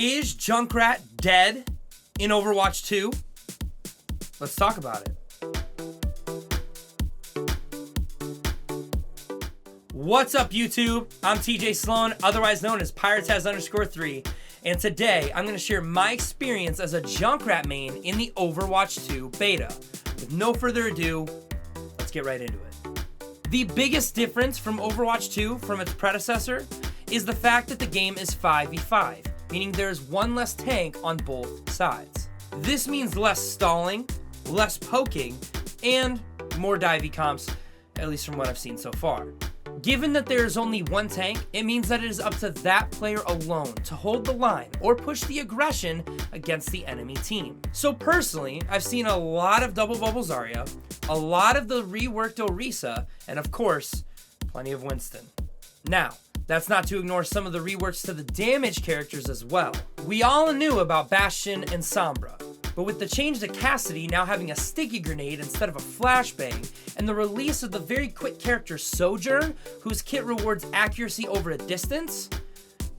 Is Junkrat dead in Overwatch 2? Let's talk about it. What's up, YouTube? I'm TJ Sloan, otherwise known as Pirates_3, and today I'm going to share my experience as a Junkrat main in the Overwatch 2 beta. With no further ado, let's get right into it. The biggest difference from Overwatch 2 from its predecessor is the fact that the game is 5v5, meaning there's one less tank on both sides. This means less stalling, less poking, and more divey comps, at least from what I've seen so far. Given that there is only one tank, it means that it is up to that player alone to hold the line or push the aggression against the enemy team. So personally, I've seen a lot of double bubble Zarya, a lot of the reworked Orisa, and of course, plenty of Winston. Now, that's not to ignore some of the reworks to the damage characters as well. We all knew about Bastion and Sombra, but with the change to Cassidy now having a sticky grenade instead of a flashbang, and the release of the very quick character Sojourn, whose kit rewards accuracy over a distance,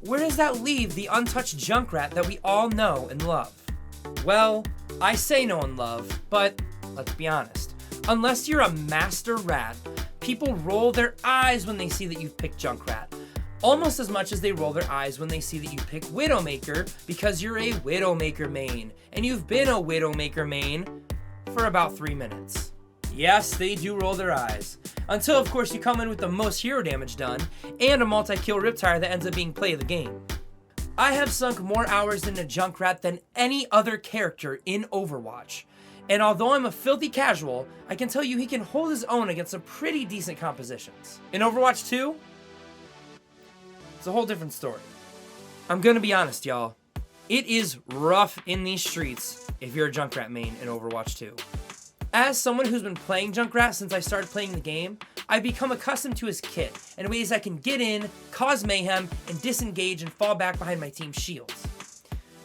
where does that leave the untouched Junkrat that we all know and love? Well, I say know and love, but let's be honest. Unless you're a master rat, people roll their eyes when they see that you've picked Junkrat. Almost as much as they roll their eyes when they see that you pick Widowmaker because you're a Widowmaker main, and you've been a Widowmaker main for about 3 minutes. Yes, they do roll their eyes. Until, of course, you come in with the most hero damage done, and a multi-kill Riptire that ends up being play of the game. I have sunk more hours into Junkrat than any other character in Overwatch. And although I'm a filthy casual, I can tell you he can hold his own against some pretty decent compositions. In Overwatch 2, it's a whole different story. I'm gonna be honest, y'all. It is rough in these streets if you're a Junkrat main in Overwatch 2. As someone who's been playing Junkrat since I started playing the game, I've become accustomed to his kit and ways I can get in, cause mayhem, and disengage and fall back behind my team's shields.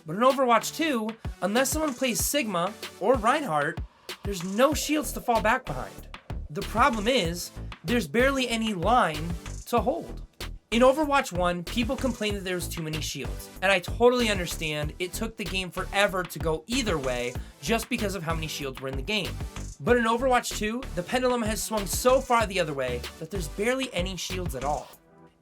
But in Overwatch 2, unless someone plays Sigma or Reinhardt, there's no shields to fall back behind. The problem is, there's barely any line to hold. In Overwatch 1, people complained that there was too many shields, and I totally understand it took the game forever to go either way just because of how many shields were in the game. But in Overwatch 2, the pendulum has swung so far the other way that there's barely any shields at all.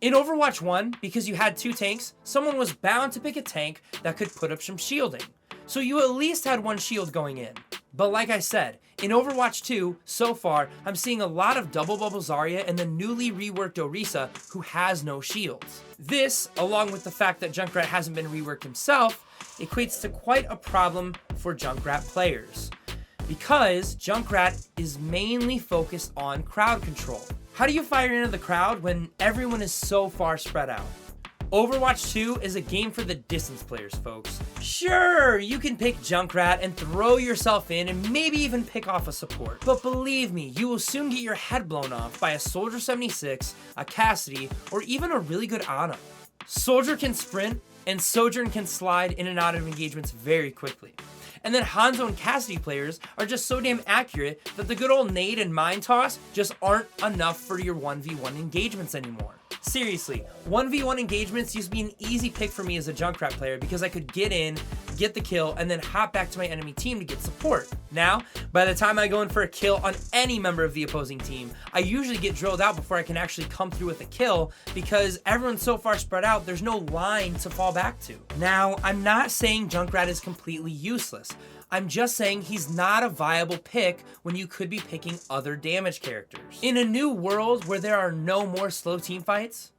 In Overwatch 1, because you had 2 tanks, someone was bound to pick a tank that could put up some shielding, so you at least had 1 shield going in. But like I said, in Overwatch 2, so far, I'm seeing a lot of double bubble Zarya and the newly reworked Orisa who has no shields. This, along with the fact that Junkrat hasn't been reworked himself, equates to quite a problem for Junkrat players. Because Junkrat is mainly focused on crowd control. How do you fire into the crowd when everyone is so far spread out? Overwatch 2 is a game for the distance players, folks. Sure, you can pick Junkrat and throw yourself in and maybe even pick off a support. But believe me, you will soon get your head blown off by a Soldier 76, a Cassidy, or even a really good Ana. Soldier can sprint, and Sojourn can slide in and out of engagements very quickly. And then Hanzo and Cassidy players are just so damn accurate that the good old nade and mine toss just aren't enough for your 1v1 engagements anymore. Seriously, 1v1 engagements used to be an easy pick for me as a Junkrat player because I could get in, get the kill, and then hop back to my enemy team to get support. Now, by the time I go in for a kill on any member of the opposing team, I usually get drilled out before I can actually come through with a kill because everyone's so far spread out, there's no line to fall back to. Now, I'm not saying Junkrat is completely useless. I'm just saying he's not a viable pick when you could be picking other damage characters. In a new world where there are no more slow team fights,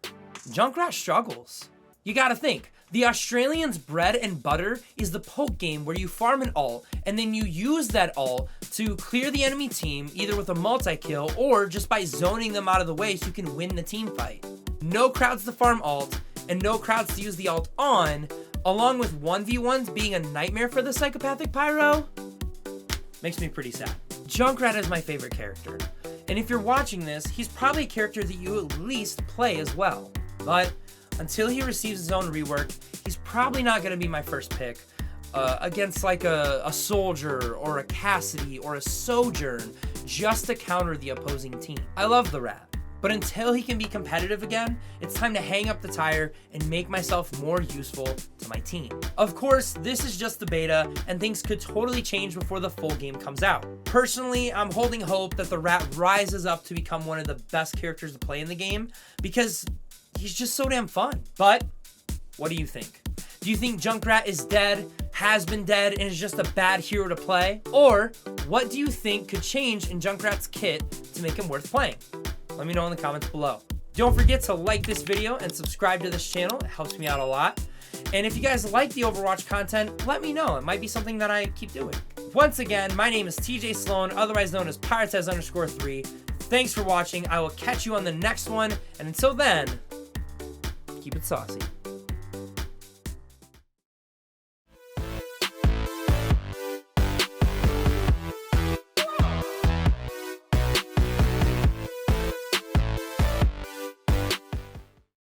Junkrat struggles. You gotta think, the Australians' bread and butter is the poke game where you farm an ult, and then you use that ult to clear the enemy team either with a multi-kill or just by zoning them out of the way so you can win the team fight. No crowds to farm ult, and no crowds to use the ult on, along with 1v1s being a nightmare for the psychopathic pyro, makes me pretty sad. Junkrat is my favorite character, and if you're watching this, he's probably a character that you at least play as well. But until he receives his own rework, he's probably not going to be my first pick against like a Soldier or a Cassidy or a Sojourn just to counter the opposing team. I love the rat, But until he can be competitive again, it's time to hang up the tire and make myself more useful to my team. Of course, this is just the beta, and things could totally change before the full game comes out. Personally, I'm holding hope that the rat rises up to become one of the best characters to play in the game, because he's just so damn fun. But what do you think? Do you think Junkrat is dead, has been dead, and is just a bad hero to play? Or what do you think could change in Junkrat's kit to make him worth playing? Let me know in the comments below. Don't forget to like this video and subscribe to this channel. It helps me out a lot. And if you guys like the Overwatch content, let me know. It might be something that I keep doing. Once again, my name is TJ Sloan, otherwise known as predecessor_3. Thanks for watching. I will catch you on the next one. And until then, keep it saucy.